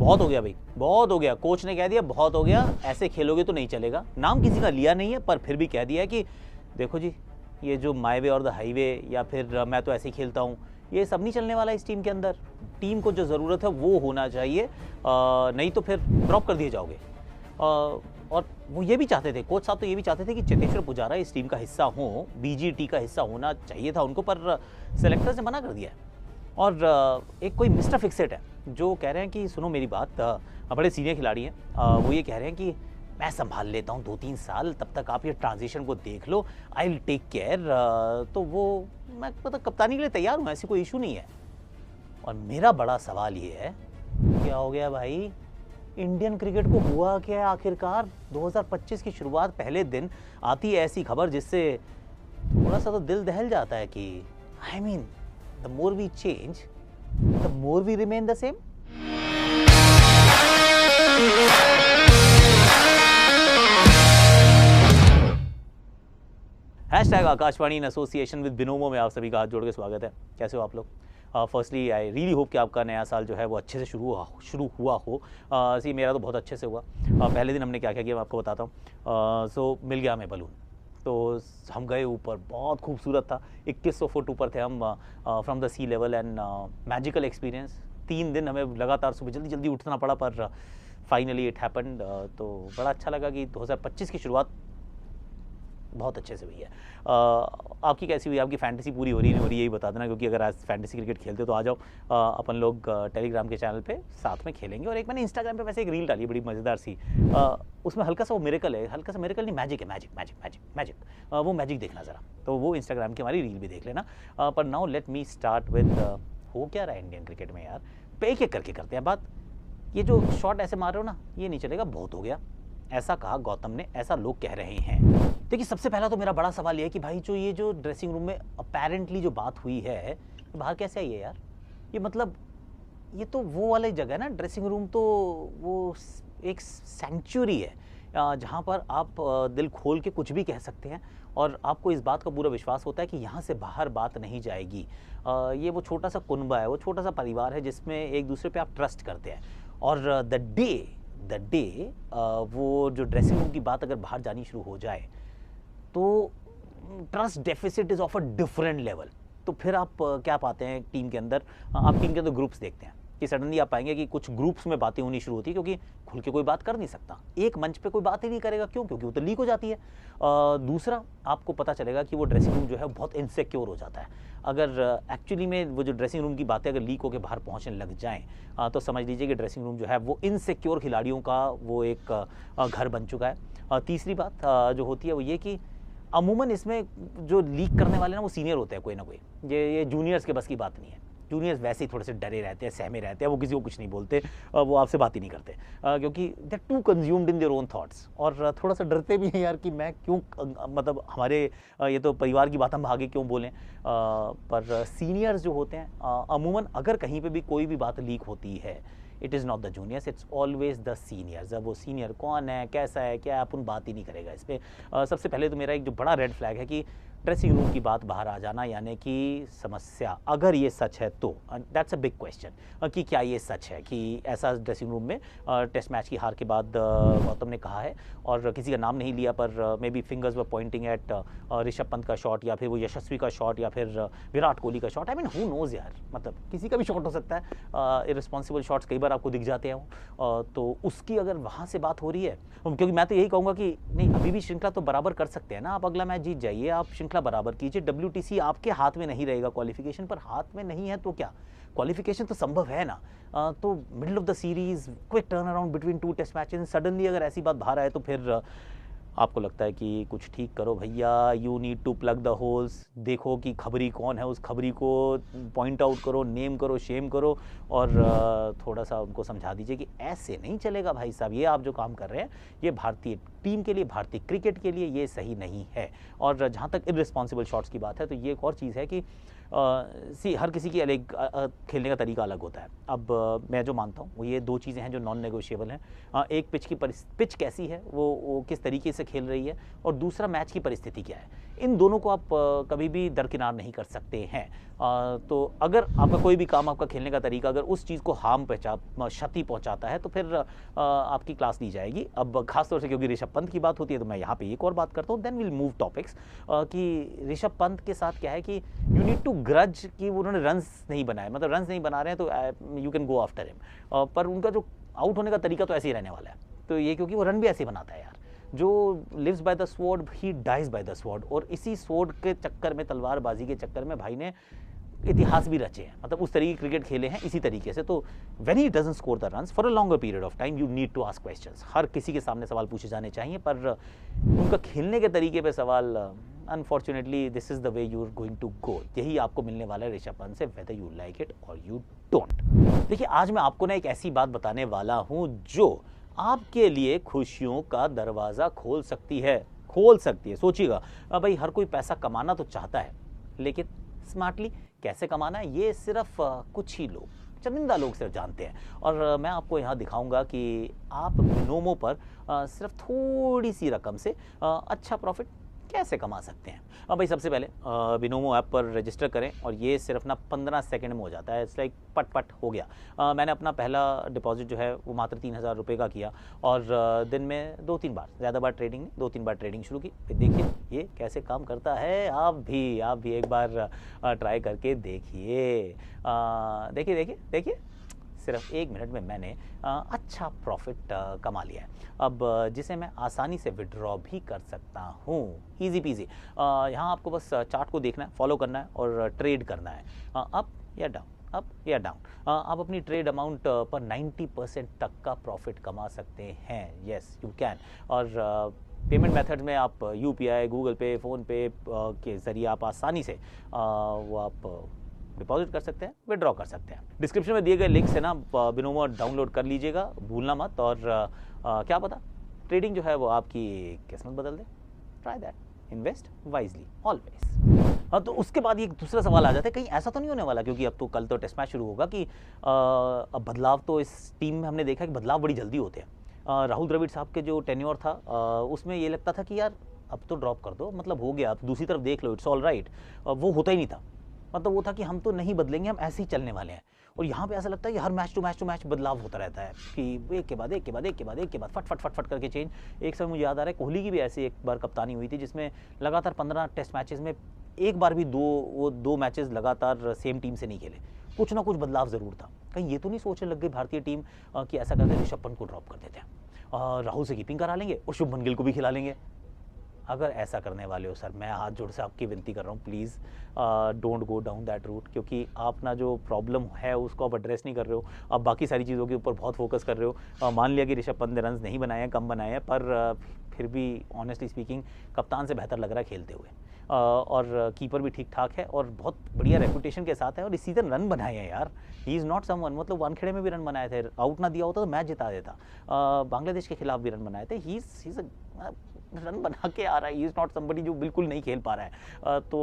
बहुत हो गया भाई, बहुत हो गया। कोच ने कह दिया बहुत हो गया, ऐसे खेलोगे तो नहीं चलेगा। नाम किसी का लिया नहीं है पर फिर भी कह दिया है कि देखो जी, ये जो माई वे और द हाईवे या फिर मैं तो ऐसे ही खेलता हूँ, ये सब नहीं चलने वाला इस टीम के अंदर। टीम को जो ज़रूरत है वो होना चाहिए, नहीं तो फिर ड्रॉप कर दिए जाओगे। और वो ये भी चाहते थे, कोच साहब तो ये भी चाहते थे कि चेतेश्वर पुजारा इस टीम का हिस्सा हो, बीजीटी का हिस्सा होना चाहिए था उनको, पर सेलेक्टर्स ने मना कर दिया है। और एक कोई मिस्टर फिक्सेट है जो कह रहे हैं कि सुनो मेरी बात, बड़े सीनियर खिलाड़ी हैं, वो ये कह रहे हैं कि मैं संभाल लेता हूँ 2-3 साल, तब तक आप ये ट्रांजिशन को देख लो, आई विल टेक केयर। तो वो मैं मतलब कप्तानी के लिए तैयार हूँ, ऐसी कोई इशू नहीं है। और मेरा बड़ा सवाल ये है, क्या हो गया भाई, इंडियन क्रिकेट को हुआ क्या है आखिरकार? 2025 की शुरुआत, पहले दिन आती है ऐसी खबर जिससे थोड़ा सा तो दिल दहल जाता है कि I mean the more we change the more we remain the same. Hashtag Akashvani in association with Binomo में आप सभी का हाथ जोड़ के स्वागत है। कैसे हो आप लोग? फर्स्टली आई रियली होप कि आपका नया साल जो है वो अच्छे से शुरू हुआ हो। सी मेरा तो बहुत अच्छे से हुआ। पहले दिन हमने क्या क्या किया मैं आपको बताता हूँ। सो मिल गया हमें बलून, तो हम गए ऊपर, बहुत खूबसूरत था। 2100 फुट ऊपर थे हम from the sea level, and magical experience. 3 दिन हमें लगातार सुबह जल्दी जल्दी उठना पड़ा, पर फाइनली इट हैपेंड। तो बड़ा अच्छा लगा कि 2025 की शुरुआत बहुत अच्छे से हुई है। आपकी कैसी हुई? आपकी फैंटेसी पूरी हो रही नहीं हो रही, यही बता देना, क्योंकि अगर आज फैंटेसी क्रिकेट खेलते हो तो आ जाओ, अपन लोग टेलीग्राम के चैनल पे साथ में खेलेंगे। और एक मैंने इंस्टाग्राम पे वैसे एक रील डाली, बड़ी मज़ेदार सी, उसमें हल्का सा वो मिरेकल है, हल्का सा मिरेकल नहीं, मैजिक है, मैजिक। वो मैजिक देखना ज़रा, तो वो इंस्टाग्राम की हमारी रील भी देख लेना। पर now let me start with, हो क्या रहा है इंडियन क्रिकेट में यार, पे एक एक करके करते हैं बात। ये जो शॉट ऐसे मार रहे हो ना, ये नहीं चलेगा, बहुत हो गया। ऐसा कहा गौतम ने, ऐसा लोग कह रहे हैं। देखिए, सबसे पहला तो मेरा बड़ा सवाल ये है कि भाई जो ये जो ड्रेसिंग रूम में अपेरेंटली जो बात हुई है, बाहर कैसे आई है यार? ये मतलब ये तो वो वाली जगह है ना, ड्रेसिंग रूम तो वो एक सैंक्चुरी है, जहाँ पर आप दिल खोल के कुछ भी कह सकते हैं और आपको इस बात का पूरा विश्वास होता है कि यहाँ से बाहर बात नहीं जाएगी। ये वो छोटा सा कुनबा है, वो छोटा सा परिवार है जिसमें एक दूसरे पे आप ट्रस्ट करते हैं। और द डे वो जो ड्रेसिंग रूम की बात अगर बाहर जानी शुरू हो जाए तो trust deficit is of a different level. तो फिर आप क्या पाते हैं टीम के अंदर? आप टीम के अंदर ग्रुप्स देखते हैं कि सडनली आप पाएंगे कि कुछ ग्रुप्स में बातें होनी शुरू होती है, क्योंकि खुल के कोई बात कर नहीं सकता, एक मंच पे कोई बात ही नहीं करेगा। क्यों? क्योंकि वो तो लीक हो जाती है। दूसरा, आपको पता चलेगा कि वो ड्रेसिंग रूम जो है बहुत इनसिक्योर हो जाता है। अगर एक्चुअली में वो जो ड्रेसिंग रूम की बातें अगर लीक होकर बाहर पहुंचने लग जाएं, तो समझ लीजिए कि ड्रेसिंग रूम जो है वो इनसिक्योर खिलाड़ियों का वो एक घर बन चुका है। तीसरी बात जो होती है वो ये कि अमूमन इसमें जो लीक करने वाले ना वो सीनियर होते हैं कोई ना कोई, ये जूनियर्स के बस की बात नहीं है। जूनियर्स वैसे ही थोड़े से डरे रहते हैं, सहमे रहते हैं, वो किसी को कुछ नहीं बोलते, वो आपसे बात ही नहीं करते, क्योंकि they too consumed in their own thoughts. और थोड़ा सा डरते भी हैं यार कि मैं क्यों, मतलब हमारे ये तो परिवार की बात हम आगे क्यों बोलें। पर सीनियर्स जो होते हैं अमूमन अगर कहीं पे भी कोई भी बात लीक होती है, it is not the juniors, it's always the seniors. अब वो सीनियर कौन है, कैसा है, क्या है, अपन बात ही नहीं करेगा इस पर। सबसे पहले तो मेरा एक जो बड़ा रेड फ्लैग है कि ड्रेसिंग रूम की बात बाहर आ जाना, यानी कि समस्या, अगर ये सच है तो दैट्स अ बिग क्वेश्चन कि क्या ये सच है कि ऐसा ड्रेसिंग रूम में टेस्ट मैच की हार के बाद गौतम ने कहा है, और किसी का नाम नहीं लिया, पर may be fingers were Poynting eight Rishabh Pant का शॉट, या फिर वो यशस्वी का शॉट, या फिर विराट कोहली का shot. I mean who nose यार, मतलब किसी का भी शॉट हो सकता है। इररिस्पॉन्सिबल शॉट्स कई बार आपको दिख जाते हैं तो उसकी अगर वहाँ से बात हो रही है, क्योंकि मैं तो यही कहूँगा कि नहीं, अभी भी श्रृंखला तो बराबर कर सकते हैं ना, आप अगला मैच जीत जाइए, आप श्रृंखला बराबर कीजिए। WTC आपके हाथ में नहीं रहेगा, क्वालिफिकेशन पर हाथ में नहीं है तो क्या, क्वालिफिकेशन तो संभव है ना। तो middle of the series, quick turn around between 2 test matches, suddenly अगर ऐसी बात बाहर आए तो फिर आपको लगता है कि कुछ ठीक करो भैया, you need to plug the holes. देखो कि खबरी कौन है, उस खबरी को पॉइंट आउट करो, नेम करो, शेम करो, और थोड़ा सा उनको समझा दीजिए कि ऐसे नहीं चलेगा भाई साहब, ये आप जो काम कर रहे हैं ये भारतीय टीम के लिए, भारतीय क्रिकेट के लिए ये सही नहीं है। और जहाँ तक इररिस्पॉन्सिबल शॉट्स की बात है, तो ये एक और चीज़ है कि हर किसी की अलग खेलने का तरीका अलग होता है। अब मैं जो मानता हूँ वो ये 2 चीज़ें हैं जो नॉन नेगोशिएबल हैं। एक पिच कैसी है, वो किस तरीके से खेल रही है, और दूसरा मैच की परिस्थिति क्या है। इन दोनों को आप कभी भी दरकिनार नहीं कर सकते हैं। तो अगर आपका कोई भी काम, आपका खेलने का तरीका अगर उस चीज़ को क्षति पहुंचाता है तो फिर आपकी क्लास ली जाएगी। अब खासतौर से क्योंकि ऋषभ पंत की बात होती है तो मैं यहाँ पे एक और बात करता हूँ, देन विल मूव टॉपिक्स, कि ऋषभ पंत के साथ क्या है कि यू नीड टू ग्रज कि उन्होंने रन्स नहीं बनाए, मतलब रन्स नहीं बना रहे हैं तो you can go after him, पर उनका जो आउट होने का तरीका तो ऐसे ही रहने वाला है। तो ये क्योंकि वो रन भी ऐसे ही बनाता है यार, जो lives by the sword he dies by the sword, और इसी स्वॉर्ड के चक्कर में, तलवारबाजी के चक्कर में भाई ने इतिहास भी रचे हैं, मतलब उस तरीके की क्रिकेट खेले हैं इसी तरीके से। तो when he doesn't score the runs for a longer period of time you need to ask questions. हर किसी के सामने सवाल पूछे जाने चाहिए, पर उनका खेलने के तरीके पे सवाल, unfortunately this is the way you are going to go. यही आपको मिलने वाला है ऋषभ पंत से, वेदर यू लाइक इट और यू डोंट। देखिए आज मैं आपको ना एक ऐसी बात बताने वाला हूं जो आपके लिए खुशियों का दरवाजा खोल सकती है, सोचिएगा भाई, हर कोई पैसा कमाना तो चाहता है, लेकिन स्मार्टली कैसे कमाना है ये सिर्फ कुछ ही लोग, चंनिंदा लोग सिर्फ जानते हैं। और मैं आपको यहाँ दिखाऊंगा कि आप बिनोमो पर सिर्फ थोड़ी सी रकम से अच्छा प्रॉफिट कैसे कमा सकते हैं। अब भाई सबसे पहले बिनोमो ऐप पर रजिस्टर करें, और ये सिर्फ ना 15 सेकंड में हो जाता है। इट्स लाइक पट पट हो गया। मैंने अपना पहला डिपॉजिट जो है वो मात्र 3000 रुपये का किया, और दिन में 2-3 बार, ज़्यादा बार ट्रेडिंग नहीं, 2-3 बार ट्रेडिंग शुरू की। फिर देखिए ये कैसे काम करता है। आप भी एक बार ट्राई करके देखिए। देखिए सिर्फ 1 मिनट में मैंने अच्छा प्रॉफिट कमा लिया है, अब जिसे मैं आसानी से विड्रॉ भी कर सकता हूँ, ईजी पीजी। यहाँ आपको बस चार्ट को देखना है, फॉलो करना है और ट्रेड करना है, अप या डाउन। आप अपनी ट्रेड अमाउंट पर 90% तक का प्रॉफिट कमा सकते हैं। Yes you can. और पेमेंट मेथड में आप UPI, गूगल पे, फ़ोनपे के ज़रिए आप आसानी से वो आप डिपॉजिट कर सकते हैं, विड्रॉ कर सकते हैं। डिस्क्रिप्शन में दिए गए लिंक से ना बिनोमो डाउनलोड कर लीजिएगा, भूलना मत। और क्या पता ट्रेडिंग जो है वो आपकी किस्मत बदल दे। Try that, invest wisely always. हाँ, तो उसके बाद एक दूसरा सवाल आ जाता है, कहीं ऐसा तो नहीं होने वाला, क्योंकि अब तो कल तो टेस्ट मैच शुरू होगा, कि अब बदलाव तो इस टीम में हमने देखा कि बदलाव बड़ी जल्दी होते हैं। राहुल द्रविड़ साहब के जो टेन्योर था उसमें ये लगता था कि यार अब तो ड्रॉप कर दो, मतलब हो गया, अब दूसरी तरफ देख लो, इट्स ऑल राइट। वो होता ही नहीं था, मतलब वो था कि हम तो नहीं बदलेंगे, हम ऐसे ही चलने वाले हैं। और यहाँ पे ऐसा लगता है कि हर मैच टू मैच बदलाव होता रहता है, कि एक के बाद फट करके चेंज। एक समय मुझे याद आ रहा है कोहली की भी ऐसी एक बार कप्तानी हुई थी, जिसमें लगातार 15 टेस्ट मैचेस में एक बार भी दो मैचेस लगातार सेम टीम से नहीं खेले, कुछ ना कुछ बदलाव ज़रूर था। कहीं ये तो नहीं सोचने लग गई भारतीय टीम कि ऐसा करते ऋषभ पंत को ड्रॉप कर देते हैं, राहुल से कीपिंग करा लेंगे और शुभमन गिल को भी खिला लेंगे। अगर ऐसा करने वाले हो सर, मैं हाथ जोड़ से आपकी विनती कर रहा हूँ, please don't go down that route, क्योंकि आप ना जो प्रॉब्लम है उसको आप एड्रेस नहीं कर रहे हो, आप बाकी सारी चीज़ों के ऊपर बहुत फोकस कर रहे हो। मान लिया कि ऋषभ पंत ने रन्स नहीं बनाए हैं, कम बनाए हैं, पर फिर भी ऑनेस्टली स्पीकिंग कप्तान से बेहतर लग रहा है खेलते हुए, और कीपर भी ठीक ठाक है और बहुत बढ़िया रेपुटेशन के साथ है, और इस सीज़न रन बनाए हैं यार। ही इज़ नॉट समवन, मतलब वानखेड़े में भी रन बनाए थे, आउट ना दिया होता तो मैच जिता देता। बांग्लादेश के खिलाफ भी रन बनाए थे। ही इज़ रन बना के आ रहा है, ही इज़ नॉट समबडी जो बिल्कुल नहीं खेल पा रहा है। तो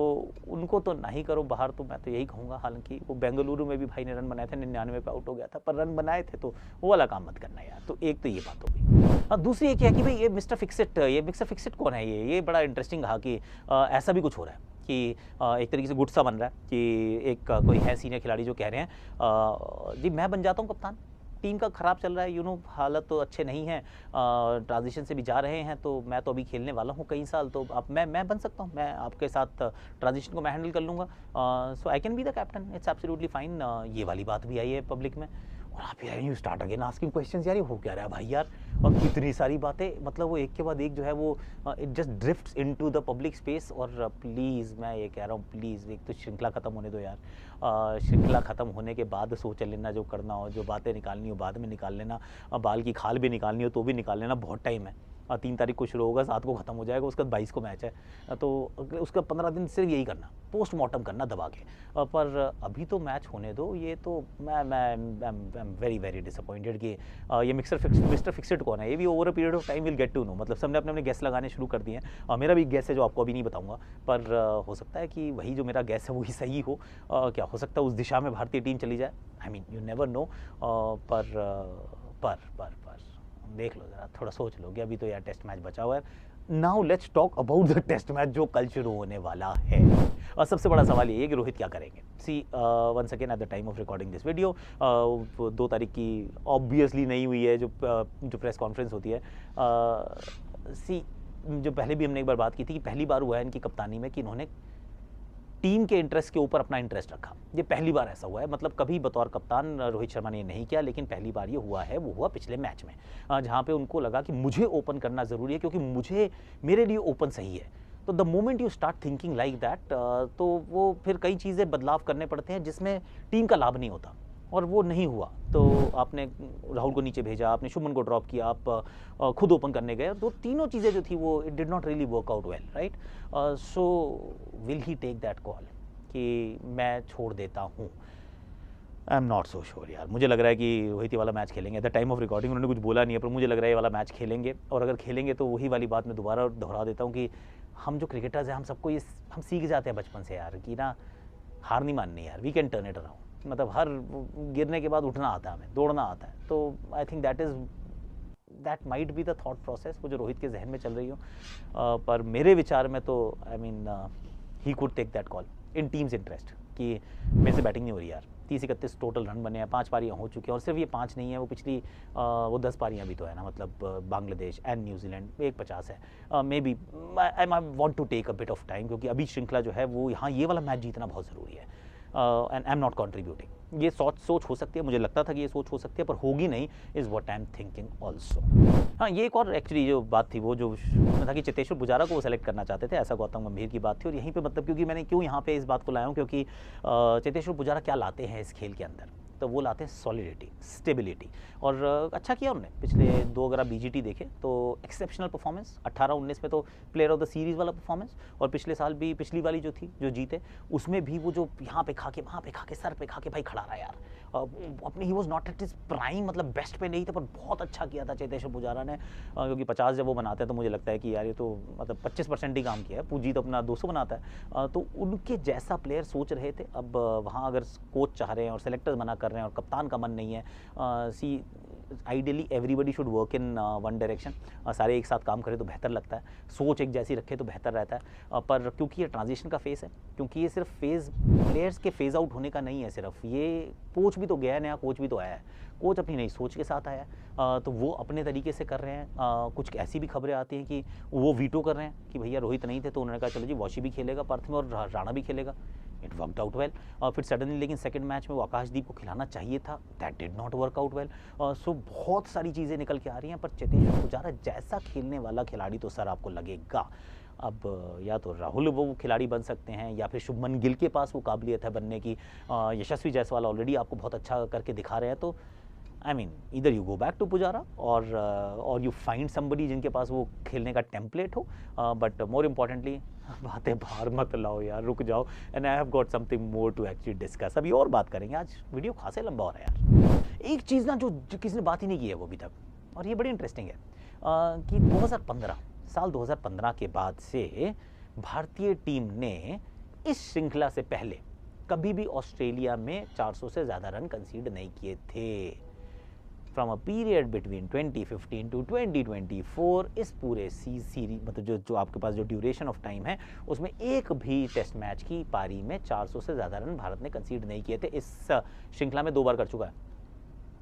उनको तो नहीं करो बाहर, तो मैं तो यही कहूँगा। हालांकि वो बेंगलुरु में भी भाई ने रन बनाए थे, 99 पे आउट हो गया था, पर रन बनाए थे, तो वो वाला काम मत करना यार। तो एक तो ये बात हो गई। दूसरी एक है कि भाई ये मिस्टर फिक्सिट कौन है? ये बड़ा इंटरेस्टिंग रहा कि ऐसा भी कुछ हो रहा है कि एक तरीके से गुस्सा बन रहा है कि एक कोई है सीनियर खिलाड़ी जो कह रहे हैं जी मैं बन जाता हूँ कप्तान, टीम का ख़राब चल रहा है, हालत तो अच्छे नहीं हैं, ट्रांजिशन से भी जा रहे हैं, तो मैं तो अभी खेलने वाला हूँ कई साल, तो अब मैं बन सकता हूँ, मैं आपके साथ ट्रांजिशन को मैं हैंडल कर लूँगा, so I can be the captain, it's absolutely fine. ये वाली बात भी आई है पब्लिक में, और आप यार you start again asking questions, यार ये हो क्या रहा है भाई यार, और कितनी सारी बातें, मतलब वो एक के बाद एक जो है वो it just drifts into the public space. और प्लीज़ मैं ये कह रहा हूँ, प्लीज़ एक तो श्रृंखला ख़त्म होने दो यार, श्रृंखला ख़त्म होने के बाद सोच लेना, जो करना हो, जो बातें निकालनी हो बाद में निकाल लेना, बाल की खाल भी निकालनी हो तो भी निकाल लेना, बहुत टाइम है। 3 तारीख को शुरू होगा, 7 को ख़त्म हो जाएगा, उसके बाद 22 को मैच है, तो उसका 15 दिन सिर्फ यही करना, पोस्टमार्टम करना दबा के। पर अभी तो मैच होने दो। ये तो मैं एम वेरी डिसअपॉइंटेड कि ये मिस्टर फिक्सिट कौन है। ये भी over a period of time will get to know, मतलब सबने अपने गैस लगाने शुरू कर दिए हैं। मेरा भी गैस है जो आपको अभी नहीं बताऊंगा, पर हो सकता है कि वही जो मेरा गैस है वही सही हो। क्या हो सकता है उस दिशा में भारतीय टीम चली जाए, I mean you never know. पर देख लो ज़रा, थोड़ा सोच लो कि अभी तो यार टेस्ट मैच बचा हुआ है, now let's talk about the test match जो कल शुरू होने वाला है। और सबसे बड़ा सवाल ये है कि रोहित क्या करेंगे। See once again at the time of recording this video 2 तारीख की ऑब्वियसली नहीं हुई है जो प्रेस कॉन्फ्रेंस होती है। सी जो पहले भी हमने एक बार बात की थी कि पहली बार हुआ है इनकी कप्तानी में कि इन्होंने टीम के इंटरेस्ट के ऊपर अपना इंटरेस्ट रखा। ये पहली बार ऐसा हुआ है, मतलब कभी बतौर कप्तान रोहित शर्मा ने ये नहीं किया, लेकिन पहली बार ये हुआ है। वो हुआ पिछले मैच में जहाँ पे उनको लगा कि मुझे ओपन करना ज़रूरी है क्योंकि मेरे लिए ओपन सही है। तो the moment you start thinking like that तो वो फिर कई चीज़ें बदलाव करने पड़ते हैं जिसमें टीम का लाभ नहीं होता, और वो नहीं हुआ। तो आपने राहुल को नीचे भेजा, आपने शुभमन को ड्रॉप किया, आप खुद ओपन करने गए, तो तीनों चीज़ें जो थी वो it did not really work out well, right. So will he take that call कि मैं छोड़ देता हूँ? I am not so sure यार। मुझे लग रहा है कि रोहित ये वाला मैच खेलेंगे। Eight the time of recording उन्होंने कुछ बोला नहीं है, पर मुझे लग रहा है ये वाला मैच खेलेंगे। और अगर खेलेंगे तो वही वाली बात मैं दोबारा दोहरा देता हूँ कि हम जो क्रिकेटर्स हैं, हम सबको ये हम सीख जाते हैं बचपन से यार कि ना हार नहीं माननी यार, we can turn it around. मतलब हर गिरने के बाद उठना आता है, हमें दौड़ना आता है। तो I think that might be the thought process वो जो रोहित के जहन में चल रही हो। पर मेरे विचार में तो I mean he could take that call in team's interest कि मेरे से बैटिंग नहीं हो रही यार। 30-31 टोटल रन बने हैं, 5 पारियाँ हो चुकी हैं, और सिर्फ ये 5 नहीं है, वो पिछली वो 10 पारियाँ भी तो है ना। मतलब बांग्लादेश एंड न्यूजीलैंड 150 है। Maybe I want to take a bit of time, क्योंकि अभी श्रृंखला जो है वो यहाँ ये वाला मैच जीतना बहुत ज़रूरी है। And I am not contributing. ये सोच हो सकती है, मुझे लगता था कि ये सोच हो सकती है, पर होगी नहीं, is what I am thinking also. हाँ, ये एक और एक्चुअली जो बात थी वो जो था कि चेतेश्वर पुजारा को वो सेलेक्ट करना चाहते थे, ऐसा गौतम गंभीर की बात थी। और यहीं पे मतलब क्योंकि मैंने क्यों यहाँ पे इस बात को लाया हूँ, क्योंकि चेतेश्वर पुजारा क्या लाते हैं इस खेल के अंदर, तो वो लाते हैं सॉलिडिटी, स्टेबिलिटी। और अच्छा किया उन्होंने पिछले 2 अगर आप बीजीटी देखें तो एक्सेप्शनल परफॉर्मेंस 18-19 में तो प्लेयर ऑफ द सीरीज़ वाला परफॉर्मेंस, और पिछले साल भी पिछली वाली जो थी जो जीते उसमें भी वो जो यहाँ पे खा के वहाँ पे खा के सर पे खा के भाई खड़ा रहा यार। अपने he was not at is prime, मतलब बेस्ट पे नहीं था, पर बहुत अच्छा किया था चेतेश्वर पुजारा ने। क्योंकि 50 जब वो बनाते हैं तो मुझे लगता है कि यार ये तो मतलब 25% ही काम किया है। पूजी तो अपना 200 बनाता है। तो उनके जैसा प्लेयर सोच रहे थे। अब वहाँ अगर कोच चाह रहे हैं और सेलेक्टर्स मना कर रहे हैं और कप्तान का मन नहीं है, see ideally everybody should work in one direction. सारे एक साथ काम करें तो बेहतर लगता है, सोच एक जैसी रखें तो बेहतर रहता है। पर क्योंकि ये ट्रांजिशन का फेज़ है, क्योंकि ये सिर्फ प्लेयर्स के फेज़ आउट होने का नहीं है, सिर्फ ये कोच भी तो गया है, नया कोच भी तो आया है, कोच अपनी नई सोच के साथ आया है। तो वो अपने तरीके से कर रहे हैं। कुछ ऐसी भी खबरें आती हैं कि वो वीटो कर रहे हैं कि भैया रोहित नहीं थे, तो उन्होंने कहा चलो जी वॉशी भी खेलेगा पर्थ में और राणा भी खेलेगा। It worked out well. और फिर सडनली लेकिन सेकंड मैच में वो आकाशदीप को खिलाना चाहिए था, that did not work out well. So बहुत सारी चीज़ें निकल के आ रही हैं, पर चेतेश्वर पुजारा जैसा खेलने वाला खिलाड़ी तो सर आपको लगेगा। अब या तो राहुल वो खिलाड़ी बन सकते हैं, या फिर शुभमन गिल के पास वो काबिलियत है बनने की। यशस्वी जायसवाल ऑलरेडी आपको बहुत अच्छा करके दिखा रहे हैं। तो आई मीन इधर you go back to Pujara और यू फाइंड समबडी जिनके पास वो खेलने का टेम्पलेट हो। बट मोर इम्पॉर्टेंटली बातें बाहर मत लाओ यार, रुक जाओ। And I have got something more to actually discuss. अभी और बात करेंगे, आज वीडियो खासे लंबा हो रहा है यार। एक चीज़ ना जो किसी ने बात ही नहीं की है वो अभी तक, और ये बड़ी इंटरेस्टिंग है कि 2015 साल 2015 के बाद से भारतीय टीम ने इस श्रृंखला से पहले कभी भी ऑस्ट्रेलिया में 400 से ज़्यादा रन कंसीड नहीं किए थे। From a period between 2015 to 2024, इस पूरे सीरीज मतलब जो आपके पास जो ड्यूरेशन ऑफ टाइम है उसमें एक भी टेस्ट मैच की पारी में 400 से ज़्यादा रन भारत ने कंसीड नहीं किए थे। इस श्रृंखला में 2 बार कर चुका है।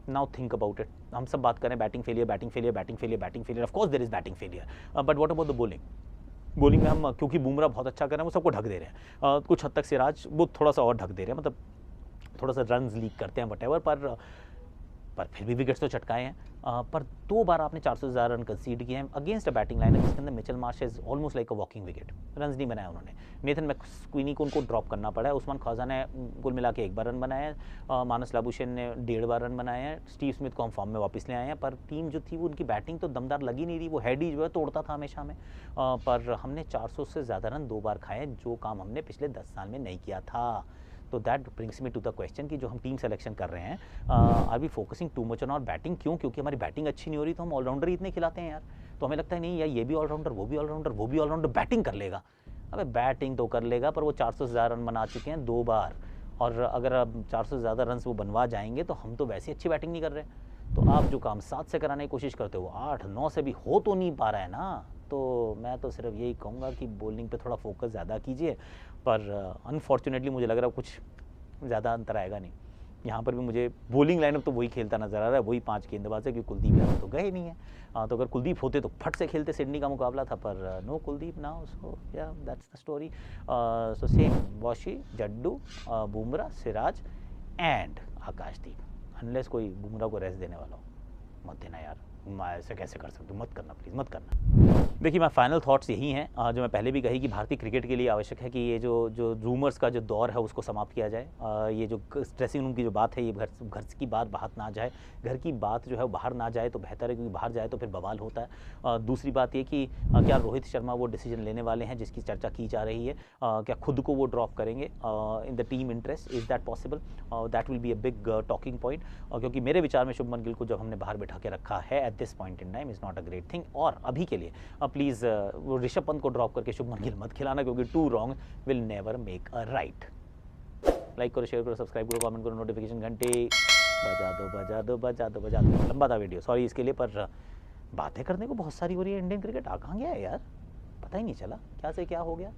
Now think about it. हम सब बात करें batting failure, batting failure, batting failure, batting failure. Of course there is batting failure, but what about the bowling में हम क्योंकि बुमराह बहुत अच्छा कर रहे हैं वो सबको ढक दे रहे हैं। कुछ हद तक सिराज वो थोड़ा सा और ढक दे रहे हैं, मतलब थोड़ा सा रन लीक करते हैं वटेवर, पर फिर भी विकेट्स तो चटकाए हैं। पर 2 बार आपने 400 से ज़्यादा रन कंसीड किए हैं अगेंस्ट अ बैटिंग लाइनअप जिसके अंदर Mitchell Marsh is almost like a walking wicket. Run नहीं बनाया उन्होंने। नेथन मैक्सक्वीनी को उनको ड्रॉप करना पड़ा है। उस्मान ख्वाजा ने कुल मिला के 1 बार रन बनाए हैं। मानस लाबुशेन ने 1.5 बार रन बनाए हैं। स्टीव स्मिथ को हम फॉर्म में वापस ले आए हैं, पर टीम जो थी वो उनकी बैटिंग तो दमदार लगी नहीं रही। वो हेड ही जो है तोड़ता था हमेशा में। पर हमने 400 से ज़्यादा रन 2 बार खाए, जो काम हमने पिछले 10 साल में नहीं किया था। तो that brings me to the question कि जो हम टीम सेलेक्शन कर रहे हैं, are we focusing too much on our batting? क्यों? क्योंकि हमारी बैटिंग अच्छी नहीं हो रही तो हम ऑलराउंडर ही इतने खिलाते हैं यार। तो हमें लगता है नहीं यार ये भी ऑलराउंडर, वो भी ऑलराउंडर, वो भी ऑलराउंडर, बैटिंग कर लेगा। अबे बैटिंग तो कर लेगा, पर वो 400 से ज़्यादा रन बना चुके हैं 2 बार। और अगर अब 400 से ज़्यादा रन वो बनवा जाएंगे तो हम तो वैसे ही अच्छी बैटिंग नहीं कर रहे। तो आप जो काम 7 से कराने की कोशिश करते हो 8-9 से भी हो तो नहीं पा रहा है ना। तो मैं तो सिर्फ यही कहूँगा कि बॉलिंग पे थोड़ा फोकस ज़्यादा कीजिए, पर अनफॉर्चुनेटली मुझे लग रहा है कुछ ज़्यादा अंतर आएगा नहीं। यहाँ पर भी मुझे बॉलिंग लाइनअप तो वही खेलता नज़र आ रहा है, वही 5 गेंदबाज है, क्योंकि कुलदीप यादव तो गए ही नहीं है। तो अगर कुलदीप होते तो फट से खेलते, सिडनी का मुकाबला था, पर नो कुलदीप नाउ, सो या that's the story. So same washi, Jaddu, Bumrah, Siraj and Akashdeep. Unless कोई बुमराह को रेस्ट देने वाला हो, मत देना यार, मैं ऐसे कैसे कर सकता हूँ, मत करना प्लीज़, मत करना। देखिए, मैं फाइनल थॉट्स यही हैं जो मैं पहले भी कही कि भारतीय क्रिकेट के लिए आवश्यक है कि ये जो रूमर्स का जो दौर है उसको समाप्त किया जाए। ये जो ड्रेसिंग रूम की जो बात है, ये घर की बात बाहर ना जाए, घर की बात जो है वो बाहर ना जाए तो बेहतर है, क्योंकि बाहर जाए तो फिर बवाल होता है। दूसरी बात ये कि क्या रोहित शर्मा वो डिसीजन लेने वाले हैं जिसकी चर्चा की जा रही है? क्या खुद को वो ड्रॉप करेंगे in the team interest? Is that possible? That will be a big talking point, क्योंकि मेरे विचार में शुभमन गिल को जब हमने बाहर बैठा के रखा है at this point in time is not a great thing. और अभी के लिए प्लीज़ वो ऋषभ पंत को ड्रॉप करके शुभमन गिल मत खिलाना, क्योंकि 2 wrong will never make a right. Like करो, शेयर करो, सब्सक्राइब करो, कमेंट करो, नोटिफिकेशन घंटे बजा दो बजा दो बजा दो बजा दो। लंबा था वीडियो, सॉरी इसके लिए, पर बातें करने को बहुत सारी हो रही है। इंडियन क्रिकेट आ कहाँ गया है यार, पता ही नहीं चला क्या से क्या हो गया।